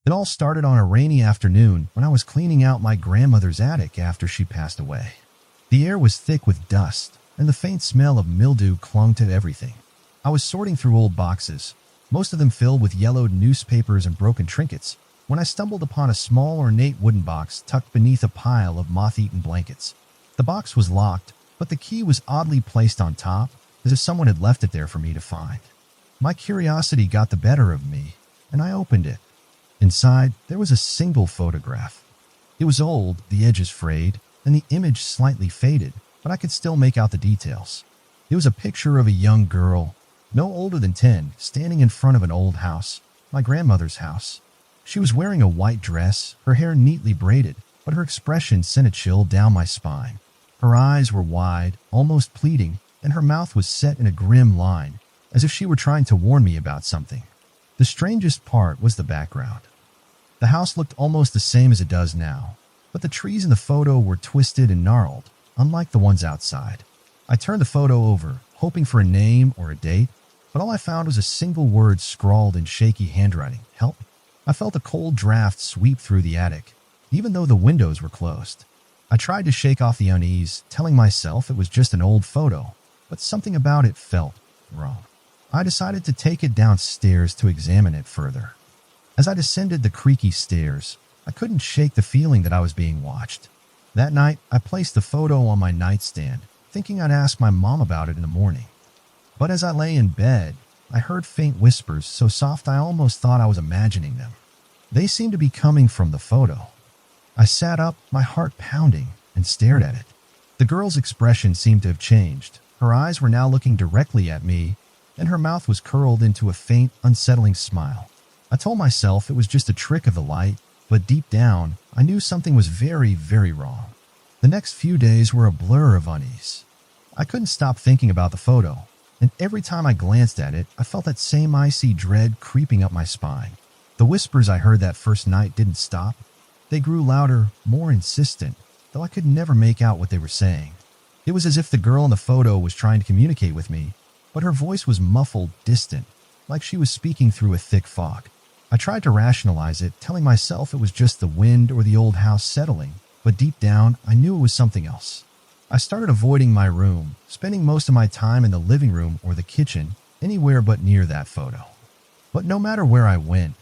It all started on a rainy afternoon when I was cleaning out my grandmother's attic after she passed away. The air was thick with dust, and the faint smell of mildew clung to everything. I was sorting through old boxes, most of them filled with yellowed newspapers and broken trinkets, when I stumbled upon a small ornate wooden box tucked beneath a pile of moth-eaten blankets. The box was locked, but the key was oddly placed on top, as if someone had left it there for me to find. My curiosity got the better of me, and I opened it. Inside, there was a single photograph. It was old, the edges frayed, and the image slightly faded, but I could still make out the details. It was a picture of a young girl, no older than 10, standing in front of an old house, my grandmother's house. She was wearing a white dress, her hair neatly braided, but her expression sent a chill down my spine. Her eyes were wide, almost pleading, and her mouth was set in a grim line, as if she were trying to warn me about something. The strangest part was the background. The house looked almost the same as it does now, but the trees in the photo were twisted and gnarled, unlike the ones outside. I turned the photo over, hoping for a name or a date, but all I found was a single word scrawled in shaky handwriting: help. I felt a cold draft sweep through the attic, even though the windows were closed. I tried to shake off the unease, telling myself it was just an old photo, but something about it felt wrong. I decided to take it downstairs to examine it further. As I descended the creaky stairs, I couldn't shake the feeling that I was being watched. That night, I placed the photo on my nightstand, thinking I'd ask my mom about it in the morning. But as I lay in bed, I heard faint whispers so soft I almost thought I was imagining them. They seemed to be coming from the photo. I sat up, my heart pounding, and stared at it. The girl's expression seemed to have changed. Her eyes were now looking directly at me, and her mouth was curled into a faint, unsettling smile. I told myself it was just a trick of the light, but deep down, I knew something was very, very wrong. The next few days were a blur of unease. I couldn't stop thinking about the photo, and every time I glanced at it, I felt that same icy dread creeping up my spine. The whispers I heard that first night didn't stop. They grew louder, more insistent, though I could never make out what they were saying. It was as if the girl in the photo was trying to communicate with me, but her voice was muffled, distant, like she was speaking through a thick fog. I tried to rationalize it, telling myself it was just the wind or the old house settling, but deep down, I knew it was something else. I started avoiding my room, spending most of my time in the living room or the kitchen, anywhere but near that photo. But no matter where I went,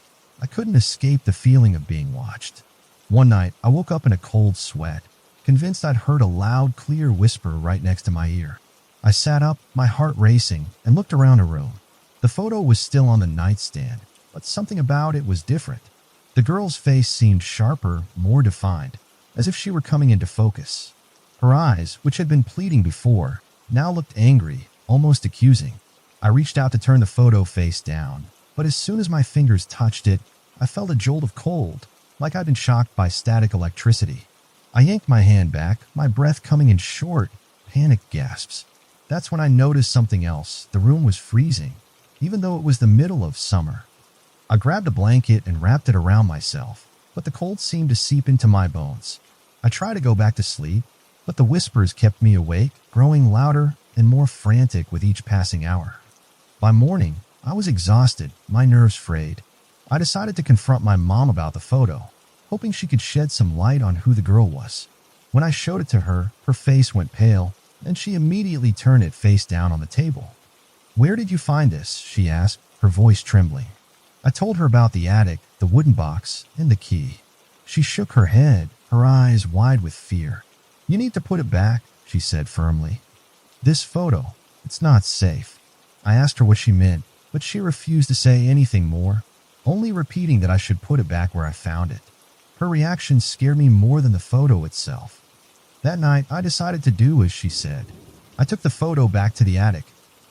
I couldn't escape the feeling of being watched. One night, I woke up in a cold sweat, convinced I'd heard a loud, clear whisper right next to my ear. I sat up, my heart racing, and looked around the room. The photo was still on the nightstand, but something about it was different. The girl's face seemed sharper, more defined, as if she were coming into focus. Her eyes, which had been pleading before, now looked angry, almost accusing. I reached out to turn the photo face down, but as soon as my fingers touched it, I felt a jolt of cold, like I'd been shocked by static electricity. I yanked my hand back, my breath coming in short, panicked gasps. That's when I noticed something else. The room was freezing, even though it was the middle of summer. I grabbed a blanket and wrapped it around myself, but the cold seemed to seep into my bones. I tried to go back to sleep, but the whispers kept me awake, growing louder and more frantic with each passing hour. By morning, I was exhausted, my nerves frayed. I decided to confront my mom about the photo, hoping she could shed some light on who the girl was. When I showed it to her, her face went pale, and she immediately turned it face down on the table. "Where did you find this?" she asked, her voice trembling. I told her about the attic, the wooden box, and the key. She shook her head, her eyes wide with fear. "You need to put it back," she said firmly. "This photo, it's not safe." I asked her what she meant, but she refused to say anything more, only repeating that I should put it back where I found it. Her reaction scared me more than the photo itself. That night, I decided to do as she said. I took the photo back to the attic,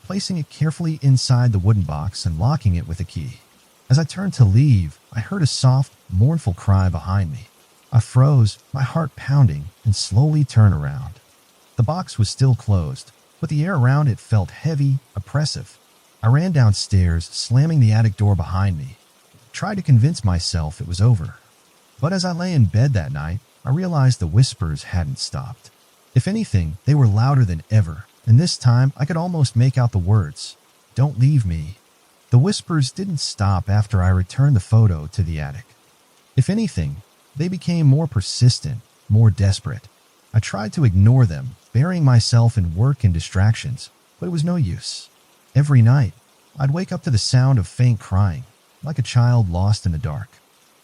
placing it carefully inside the wooden box and locking it with a key. As I turned to leave, I heard a soft, mournful cry behind me. I froze, my heart pounding, and slowly turned around. The box was still closed, but the air around it felt heavy, oppressive. I ran downstairs, slamming the attic door behind me. Tried to convince myself it was over. But as I lay in bed that night, I realized the whispers hadn't stopped. If anything, they were louder than ever, and this time I could almost make out the words, "Don't leave me." The whispers didn't stop after I returned the photo to the attic. If anything, they became more persistent, more desperate. I tried to ignore them, burying myself in work and distractions, but it was no use. Every night, I'd wake up to the sound of faint crying, like a child lost in the dark.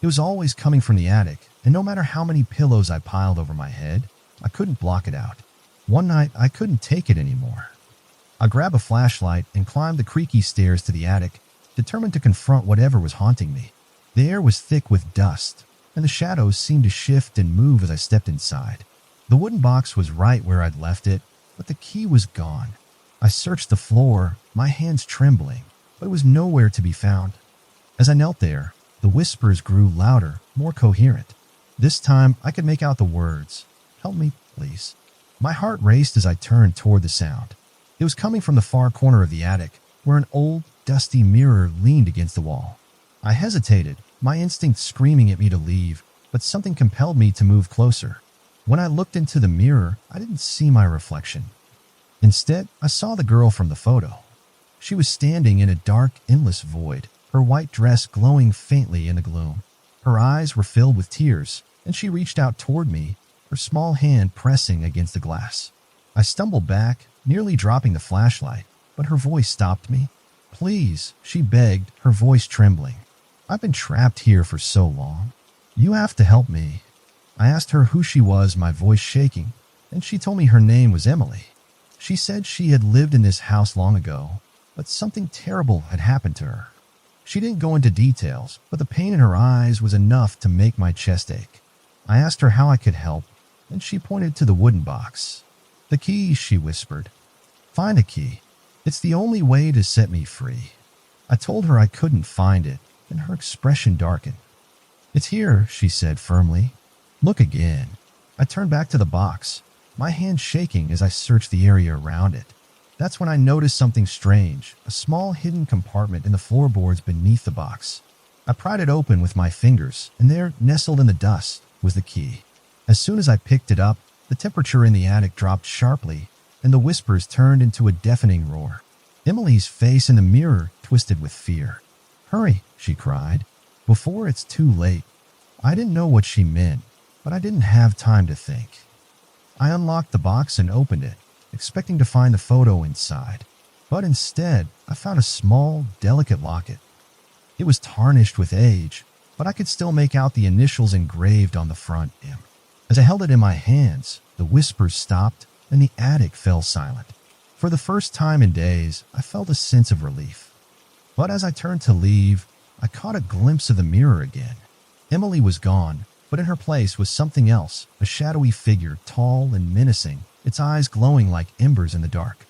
It was always coming from the attic, and no matter how many pillows I piled over my head, I couldn't block it out. One night, I couldn't take it anymore. I grabbed a flashlight and climbed the creaky stairs to the attic, determined to confront whatever was haunting me. The air was thick with dust, and the shadows seemed to shift and move as I stepped inside. The wooden box was right where I'd left it, but the key was gone. I searched the floor, my hands trembling, but it was nowhere to be found. As I knelt there, the whispers grew louder, more coherent. This time, I could make out the words, "Help me, please." My heart raced as I turned toward the sound. It was coming from the far corner of the attic, where an old, dusty mirror leaned against the wall. I hesitated, my instinct screaming at me to leave, but something compelled me to move closer. When I looked into the mirror, I didn't see my reflection. Instead, I saw the girl from the photo. She was standing in a dark, endless void, her white dress glowing faintly in the gloom. Her eyes were filled with tears, and she reached out toward me, her small hand pressing against the glass. I stumbled back, nearly dropping the flashlight, but her voice stopped me. "Please," she begged, her voice trembling. "I've been trapped here for so long. You have to help me." I asked her who she was, my voice shaking, and she told me her name was Emily. She said she had lived in this house long ago, but something terrible had happened to her. She didn't go into details, but the pain in her eyes was enough to make my chest ache. I asked her how I could help, and she pointed to the wooden box. "The key," she whispered. "Find a key. It's the only way to set me free." I told her I couldn't find it, and her expression darkened. "It's here," she said firmly. "Look again." I turned back to the box, my hand shaking as I searched the area around it. That's when I noticed something strange, a small hidden compartment in the floorboards beneath the box. I pried it open with my fingers, and there, nestled in the dust, was the key. As soon as I picked it up, the temperature in the attic dropped sharply, and the whispers turned into a deafening roar. Emily's face in the mirror twisted with fear. "Hurry," she cried, "before it's too late." I didn't know what she meant, but I didn't have time to think. I unlocked the box and opened it, expecting to find the photo inside. But instead, I found a small, delicate locket. It was tarnished with age, but I could still make out the initials engraved on the front. M. As I held it in my hands, the whispers stopped and the attic fell silent. For the first time in days, I felt a sense of relief. But as I turned to leave, I caught a glimpse of the mirror again. Emily was gone, but in her place was something else, a shadowy figure, tall and menacing, its eyes glowing like embers in the dark.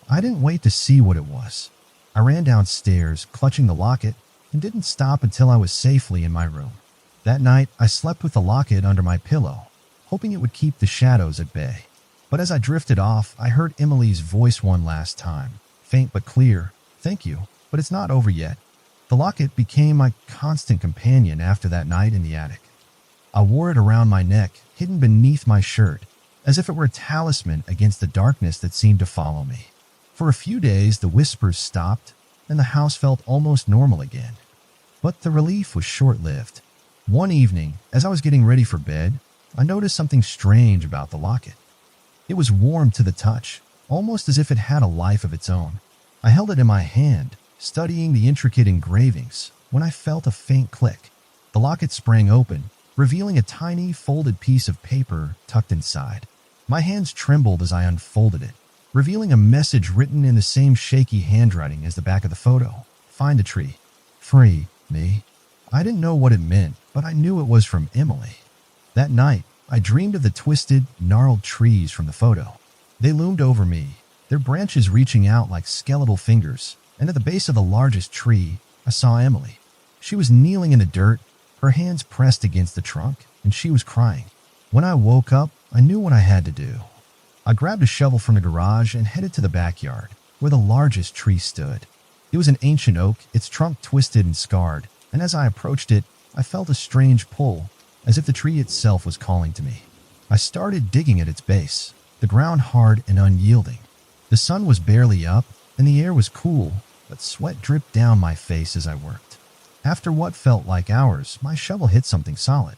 I didn't wait to see what it was. I ran downstairs, clutching the locket, and didn't stop until I was safely in my room. That night, I slept with the locket under my pillow, hoping it would keep the shadows at bay. But as I drifted off, I heard Emily's voice one last time, faint but clear. "Thank you, but it's not over yet." The locket became my constant companion after that night in the attic. I wore it around my neck, hidden beneath my shirt, as if it were a talisman against the darkness that seemed to follow me. For a few days, the whispers stopped, and the house felt almost normal again. But the relief was short-lived. One evening, as I was getting ready for bed, I noticed something strange about the locket. It was warm to the touch, almost as if it had a life of its own. I held it in my hand, studying the intricate engravings, when I felt a faint click. The locket sprang open, revealing a tiny, folded piece of paper tucked inside. My hands trembled as I unfolded it, revealing a message written in the same shaky handwriting as the back of the photo. "Find a tree. Free me." I didn't know what it meant, but I knew it was from Emily. That night, I dreamed of the twisted, gnarled trees from the photo. They loomed over me, their branches reaching out like skeletal fingers, and at the base of the largest tree, I saw Emily. She was kneeling in the dirt, her hands pressed against the trunk, and she was crying. When I woke up, I knew what I had to do. I grabbed a shovel from the garage and headed to the backyard, where the largest tree stood. It was an ancient oak, its trunk twisted and scarred, and as I approached it, I felt a strange pull, as if the tree itself was calling to me. I started digging at its base, the ground hard and unyielding. The sun was barely up, and the air was cool, but sweat dripped down my face as I worked. After what felt like hours, my shovel hit something solid.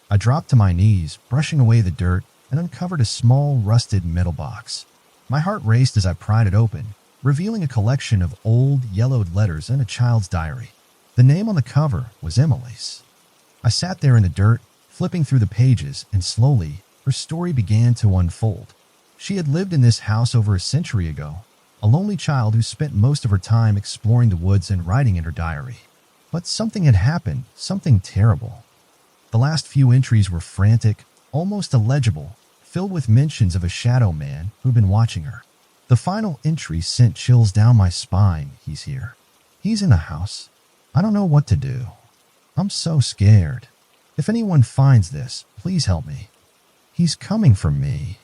I dropped to my knees, brushing away the dirt, and uncovered a small, rusted metal box. My heart raced as I pried it open, revealing a collection of old, yellowed letters and a child's diary. The name on the cover was Emily's. I sat there in the dirt, flipping through the pages, and slowly, her story began to unfold. She had lived in this house over a century ago, a lonely child who spent most of her time exploring the woods and writing in her diary. But something had happened, something terrible. The last few entries were frantic, almost illegible, filled with mentions of a shadow man who'd been watching her. The final entry sent chills down my spine. He's here. He's in the house. I don't know what to do. I'm so scared. If anyone finds this, please help me. He's coming for me.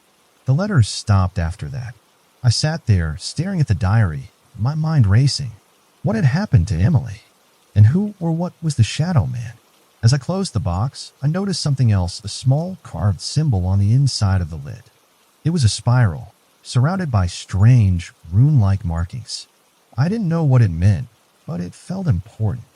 The letters stopped after that. I sat there, staring at the diary, my mind racing. What had happened to Emily? And who or what was the shadow man? As I closed the box, I noticed something else, a small carved symbol on the inside of the lid. It was a spiral, surrounded by strange, rune-like markings. I didn't know what it meant, but it felt important.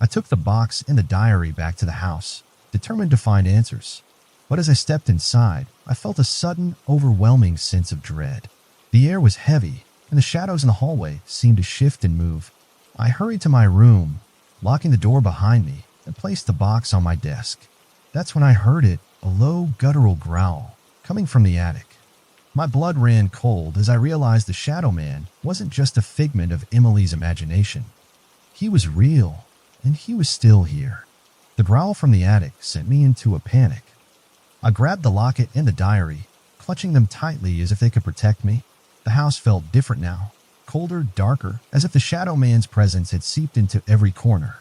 I took the box and the diary back to the house, determined to find answers. But as I stepped inside, I felt a sudden, overwhelming sense of dread. The air was heavy, and the shadows in the hallway seemed to shift and move. I hurried to my room, locking the door behind me, and placed the box on my desk. That's when I heard it, a low, guttural growl, coming from the attic. My blood ran cold as I realized the shadow man wasn't just a figment of Emily's imagination. He was real, and he was still here. The growl from the attic sent me into a panic. I grabbed the locket and the diary, clutching them tightly as if they could protect me. The house felt different now, colder, darker, as if the shadow man's presence had seeped into every corner.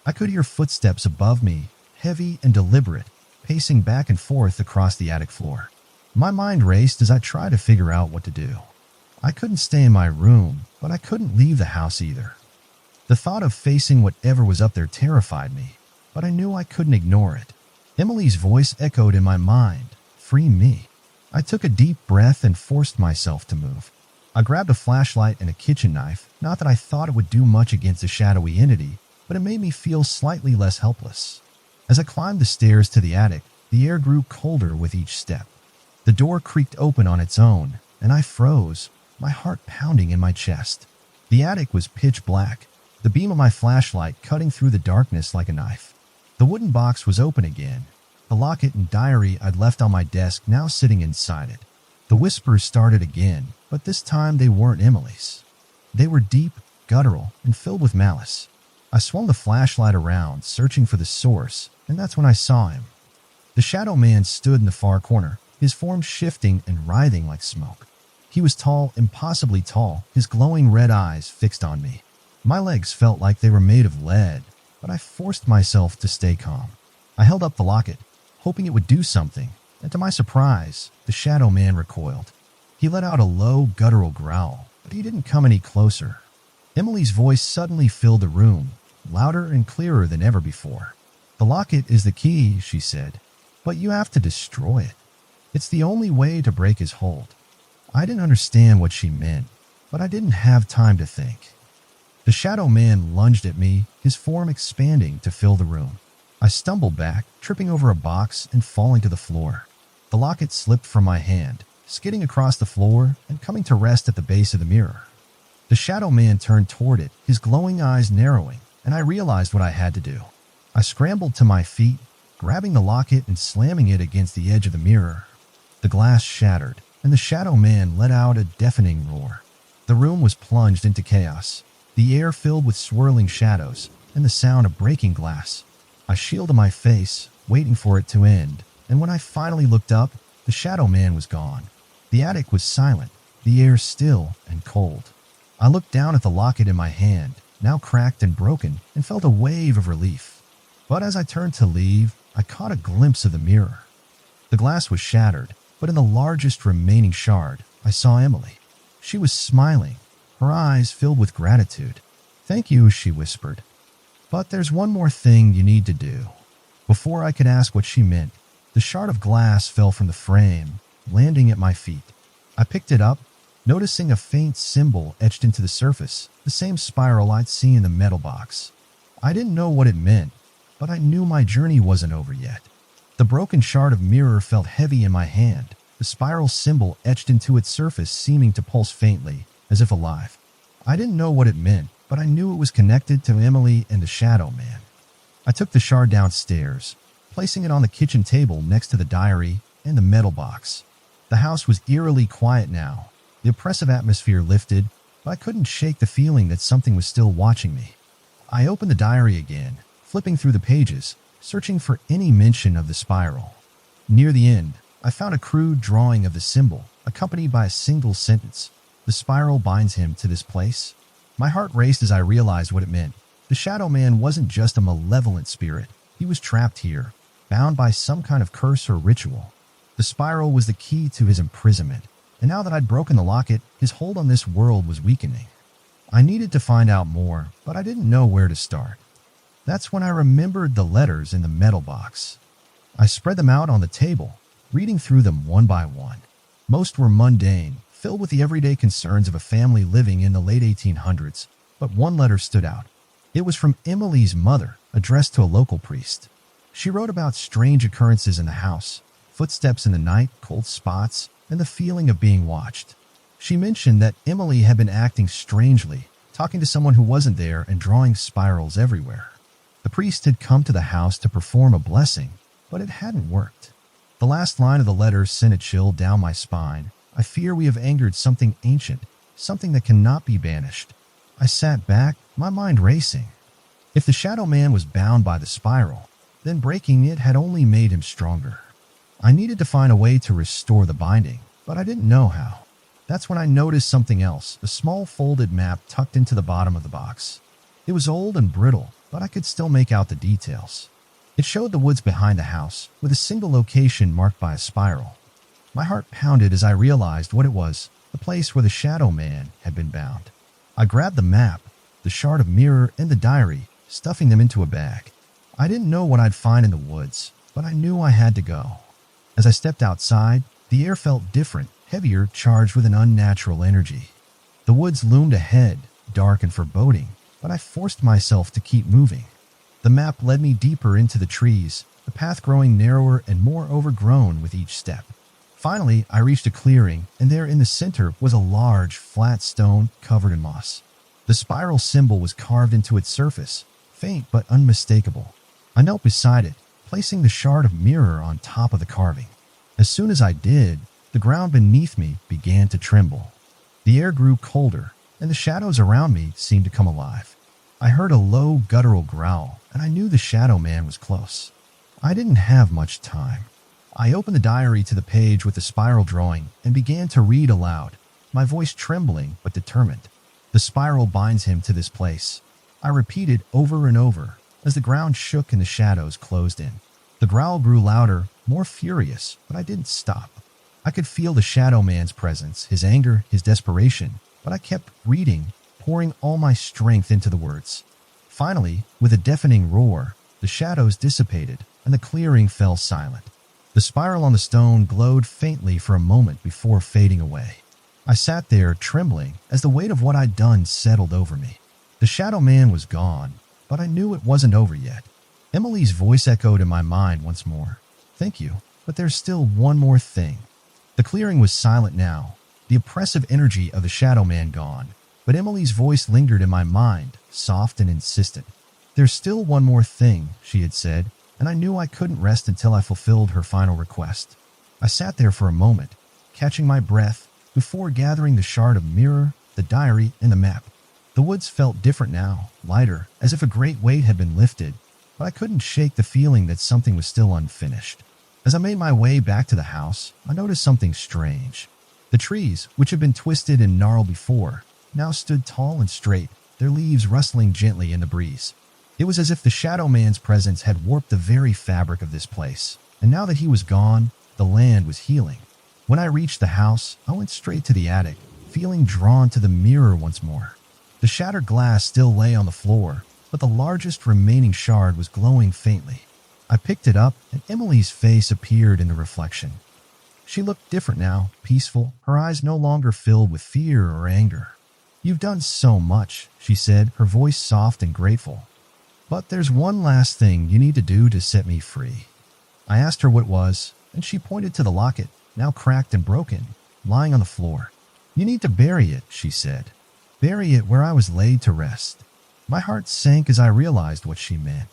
I could hear footsteps above me, heavy and deliberate, pacing back and forth across the attic floor. My mind raced as I tried to figure out what to do. I couldn't stay in my room, but I couldn't leave the house either. The thought of facing whatever was up there terrified me, but I knew I couldn't ignore it. Emily's voice echoed in my mind, "Free me." I took a deep breath and forced myself to move. I grabbed a flashlight and a kitchen knife, not that I thought it would do much against the shadowy entity, but it made me feel slightly less helpless. As I climbed the stairs to the attic, the air grew colder with each step. The door creaked open on its own, and I froze, my heart pounding in my chest. The attic was pitch black, the beam of my flashlight cutting through the darkness like a knife. The wooden box was open again, the locket and diary I'd left on my desk now sitting inside it. The whispers started again, but this time they weren't Emily's. They were deep, guttural, and filled with malice. I swung the flashlight around, searching for the source, and that's when I saw him. The shadow man stood in the far corner, his form shifting and writhing like smoke. He was tall, impossibly tall, his glowing red eyes fixed on me. My legs felt like they were made of lead, but I forced myself to stay calm. I held up the locket, hoping it would do something, and to my surprise, the shadow man recoiled. He let out a low, guttural growl, but he didn't come any closer. Emily's voice suddenly filled the room, louder and clearer than ever before. "The locket is the key," she said, "but you have to destroy it. It's the only way to break his hold." I didn't understand what she meant, but I didn't have time to think. The shadow man lunged at me, his form expanding to fill the room. I stumbled back, tripping over a box and falling to the floor. The locket slipped from my hand, skidding across the floor and coming to rest at the base of the mirror. The shadow man turned toward it, his glowing eyes narrowing, and I realized what I had to do. I scrambled to my feet, grabbing the locket and slamming it against the edge of the mirror. The glass shattered, and the shadow man let out a deafening roar. The room was plunged into chaos, the air filled with swirling shadows and the sound of breaking glass. I shielded my face, waiting for it to end, and when I finally looked up, the shadow man was gone. The attic was silent, the air still and cold. I looked down at the locket in my hand, now cracked and broken, and felt a wave of relief. But as I turned to leave, I caught a glimpse of the mirror. The glass was shattered, but in the largest remaining shard, I saw Emily. She was smiling, her eyes filled with gratitude. "Thank you," she whispered. "But there's one more thing you need to do." Before I could ask what she meant, the shard of glass fell from the frame, landing at my feet. I picked it up, noticing a faint symbol etched into the surface, the same spiral I'd seen in the metal box. I didn't know what it meant, but I knew my journey wasn't over yet. The broken shard of mirror felt heavy in my hand, the spiral symbol etched into its surface seeming to pulse faintly, as if alive. I didn't know what it meant, but I knew it was connected to Emily and the Shadow Man. I took the shard downstairs, placing it on the kitchen table next to the diary and the metal box. The house was eerily quiet now. The oppressive atmosphere lifted, but I couldn't shake the feeling that something was still watching me. I opened the diary again, flipping through the pages, searching for any mention of the spiral. Near the end, I found a crude drawing of the symbol, accompanied by a single sentence. The spiral binds him to this place. My heart raced as I realized what it meant. The Shadow Man wasn't just a malevolent spirit. He was trapped here, bound by some kind of curse or ritual. The spiral was the key to his imprisonment, and now that I'd broken the locket, his hold on this world was weakening. I needed to find out more, but I didn't know where to start. That's when I remembered the letters in the metal box. I spread them out on the table, reading through them one by one. Most were mundane, filled with the everyday concerns of a family living in the late 1800s, but one letter stood out. It was from Emily's mother, addressed to a local priest. She wrote about strange occurrences in the house, footsteps in the night, cold spots, and the feeling of being watched. She mentioned that Emily had been acting strangely, talking to someone who wasn't there and drawing spirals everywhere. The priest had come to the house to perform a blessing, but it hadn't worked. The last line of the letter sent a chill down my spine. I fear we have angered something ancient, something that cannot be banished. I sat back, my mind racing. If the Shadow Man was bound by the spiral, then breaking it had only made him stronger. I needed to find a way to restore the binding, but I didn't know how. That's when I noticed something else, a small folded map tucked into the bottom of the box. It was old and brittle, but I could still make out the details. It showed the woods behind the house, with a single location marked by a spiral. My heart pounded as I realized what it was, the place where the Shadow Man had been bound. I grabbed the map, the shard of mirror, and the diary, stuffing them into a bag. I didn't know what I'd find in the woods, but I knew I had to go. As I stepped outside, the air felt different, heavier, charged with an unnatural energy. The woods loomed ahead, dark and foreboding, but I forced myself to keep moving. The map led me deeper into the trees, the path growing narrower and more overgrown with each step. Finally, I reached a clearing, and there in the center was a large, flat stone covered in moss. The spiral symbol was carved into its surface, faint but unmistakable. I knelt beside it, placing the shard of mirror on top of the carving. As soon as I did, the ground beneath me began to tremble. The air grew colder, and the shadows around me seemed to come alive. I heard a low, guttural growl, and I knew the Shadow Man was close. I didn't have much time. I opened the diary to the page with the spiral drawing and began to read aloud, my voice trembling but determined. The spiral binds him to this place. I repeated over and over as the ground shook and the shadows closed in. The growl grew louder, more furious, but I didn't stop. I could feel the Shadow Man's presence, his anger, his desperation, but I kept reading, pouring all my strength into the words. Finally, with a deafening roar, the shadows dissipated and the clearing fell silent. The spiral on the stone glowed faintly for a moment before fading away. I sat there, trembling, as the weight of what I'd done settled over me. The Shadow Man was gone, but I knew it wasn't over yet. Emily's voice echoed in my mind once more. "Thank you, but there's still one more thing." The clearing was silent now, the oppressive energy of the Shadow Man gone, but Emily's voice lingered in my mind, soft and insistent. "There's still one more thing," she had said, and I knew I couldn't rest until I fulfilled her final request. I sat there for a moment, catching my breath, before gathering the shard of mirror, the diary, and the map. The woods felt different now, lighter, as if a great weight had been lifted, but I couldn't shake the feeling that something was still unfinished. As I made my way back to the house, I noticed something strange. The trees, which had been twisted and gnarled before, now stood tall and straight, their leaves rustling gently in the breeze. It was as if the Shadow Man's presence had warped the very fabric of this place, and now that he was gone, the land was healing. When I reached the house, I went straight to the attic, feeling drawn to the mirror once more. The shattered glass still lay on the floor, but the largest remaining shard was glowing faintly. I picked it up, and Emily's face appeared in the reflection. She looked different now, peaceful, her eyes no longer filled with fear or anger. "You've done so much," she said, her voice soft and grateful. But there's one last thing you need to do to set me free. I asked her what it was, and she pointed to the locket, now cracked and broken, lying on the floor. You need to bury it, she said. Bury it where I was laid to rest. My heart sank as I realized what she meant.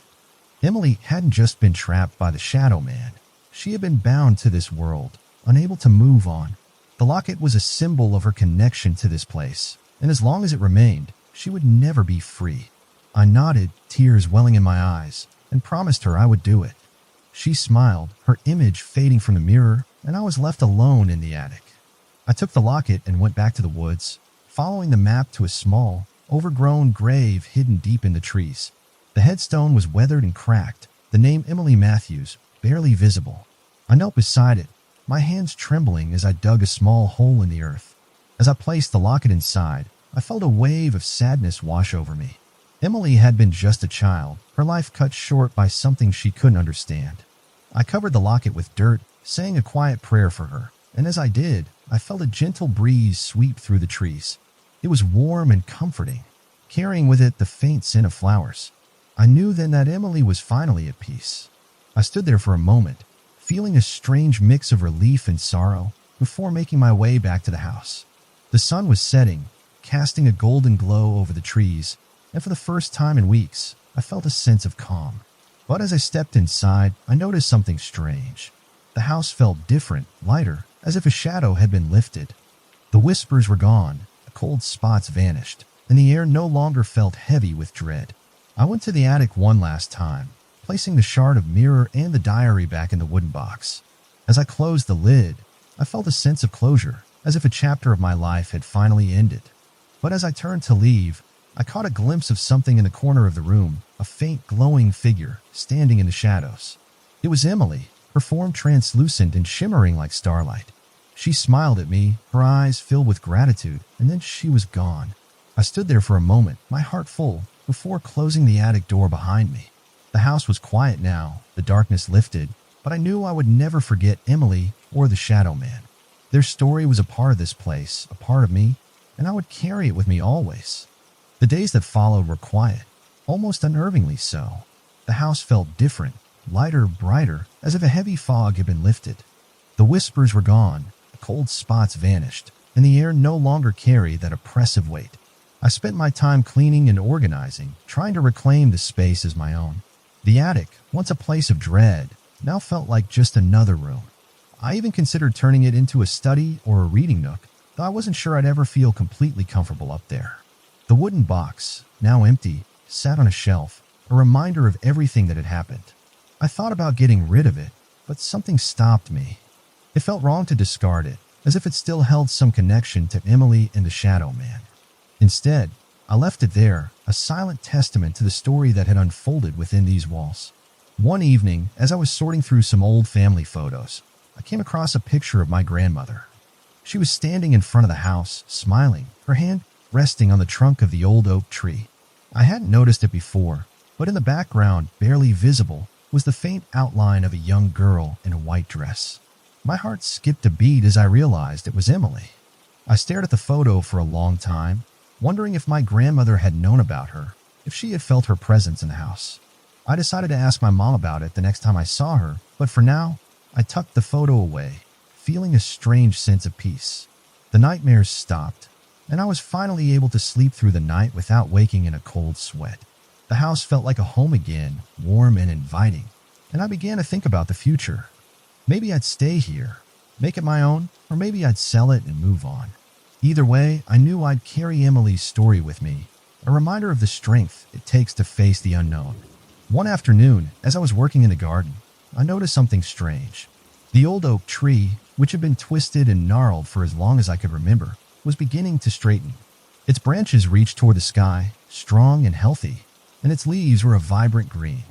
Emily hadn't just been trapped by the Shadow Man. She had been bound to this world, unable to move on. The locket was a symbol of her connection to this place, and as long as it remained, she would never be free. I nodded, tears welling in my eyes, and promised her I would do it. She smiled, her image fading from the mirror, and I was left alone in the attic. I took the locket and went back to the woods, following the map to a small, overgrown grave hidden deep in the trees. The headstone was weathered and cracked, the name Emily Matthews barely visible. I knelt beside it, my hands trembling as I dug a small hole in the earth. As I placed the locket inside, I felt a wave of sadness wash over me. Emily had been just a child, her life cut short by something she couldn't understand. I covered the locket with dirt, saying a quiet prayer for her, and as I did, I felt a gentle breeze sweep through the trees. It was warm and comforting, carrying with it the faint scent of flowers. I knew then that Emily was finally at peace. I stood there for a moment, feeling a strange mix of relief and sorrow, before making my way back to the house. The sun was setting, casting a golden glow over the trees, and for the first time in weeks, I felt a sense of calm. But as I stepped inside, I noticed something strange. The house felt different, lighter, as if a shadow had been lifted. The whispers were gone, the cold spots vanished, and the air no longer felt heavy with dread. I went to the attic one last time, placing the shard of mirror and the diary back in the wooden box. As I closed the lid, I felt a sense of closure, as if a chapter of my life had finally ended. But as I turned to leave, I caught a glimpse of something in the corner of the room, a faint glowing figure standing in the shadows. It was Emily, her form translucent and shimmering like starlight. She smiled at me, her eyes filled with gratitude, and then she was gone. I stood there for a moment, my heart full, before closing the attic door behind me. The house was quiet now, the darkness lifted, but I knew I would never forget Emily or the Shadow Man. Their story was a part of this place, a part of me, and I would carry it with me always. The days that followed were quiet, almost unnervingly so. The house felt different, lighter, brighter, as if a heavy fog had been lifted. The whispers were gone, the cold spots vanished, and the air no longer carried that oppressive weight. I spent my time cleaning and organizing, trying to reclaim the space as my own. The attic, once a place of dread, now felt like just another room. I even considered turning it into a study or a reading nook, though I wasn't sure I'd ever feel completely comfortable up there. The wooden box, now empty, sat on a shelf, a reminder of everything that had happened. I thought about getting rid of it, but something stopped me. It felt wrong to discard it, as if it still held some connection to Emily and the Shadow Man. Instead, I left it there, a silent testament to the story that had unfolded within these walls. One evening, as I was sorting through some old family photos, I came across a picture of my grandmother. She was standing in front of the house, smiling, her hand resting on the trunk of the old oak tree. I hadn't noticed it before, but in the background, barely visible, was the faint outline of a young girl in a white dress. My heart skipped a beat as I realized it was Emily. I stared at the photo for a long time, wondering if my grandmother had known about her, if she had felt her presence in the house. I decided to ask my mom about it the next time I saw her, but for now, I tucked the photo away, feeling a strange sense of peace. The nightmares stopped, and I was finally able to sleep through the night without waking in a cold sweat. The house felt like a home again, warm and inviting, and I began to think about the future. Maybe I'd stay here, make it my own, or maybe I'd sell it and move on. Either way, I knew I'd carry Emily's story with me, a reminder of the strength it takes to face the unknown. One afternoon, as I was working in the garden, I noticed something strange. The old oak tree, which had been twisted and gnarled for as long as I could remember, was beginning to straighten. Its branches reached toward the sky, strong and healthy, and its leaves were a vibrant green.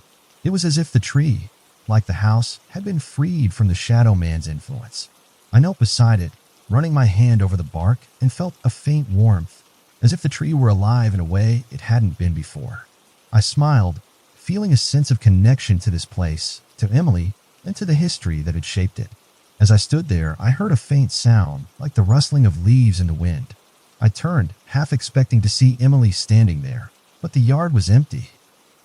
It was as if the tree, like the house, had been freed from the Shadow Man's influence. I knelt beside it, running my hand over the bark, and felt a faint warmth, as if the tree were alive in a way it hadn't been before. I smiled, feeling a sense of connection to this place, to Emily, and to the history that had shaped it. As I stood there, I heard a faint sound, like the rustling of leaves in the wind. I turned, half expecting to see Emily standing there, but the yard was empty.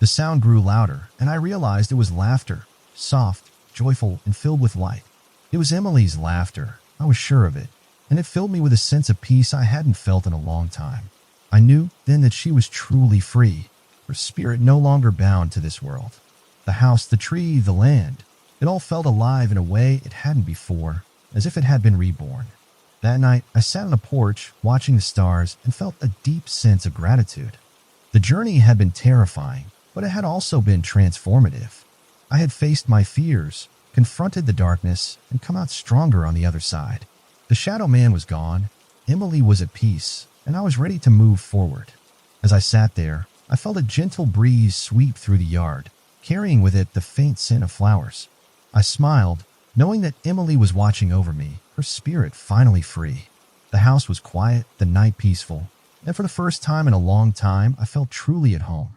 The sound grew louder, and I realized it was laughter, soft, joyful, and filled with light. It was Emily's laughter. I was sure of it, and it filled me with a sense of peace I hadn't felt in a long time. I knew then that she was truly free, her spirit no longer bound to this world. The house, the tree, the land, it all felt alive in a way it hadn't before, as if it had been reborn. That night, I sat on a porch, watching the stars, and felt a deep sense of gratitude. The journey had been terrifying, but it had also been transformative. I had faced my fears, confronted the darkness, and come out stronger on the other side. The shadow man was gone, Emily was at peace, and I was ready to move forward. As I sat there, I felt a gentle breeze sweep through the yard, carrying with it the faint scent of flowers. I smiled, knowing that Emily was watching over me, her spirit finally free. The house was quiet, the night peaceful, and for the first time in a long time, I felt truly at home.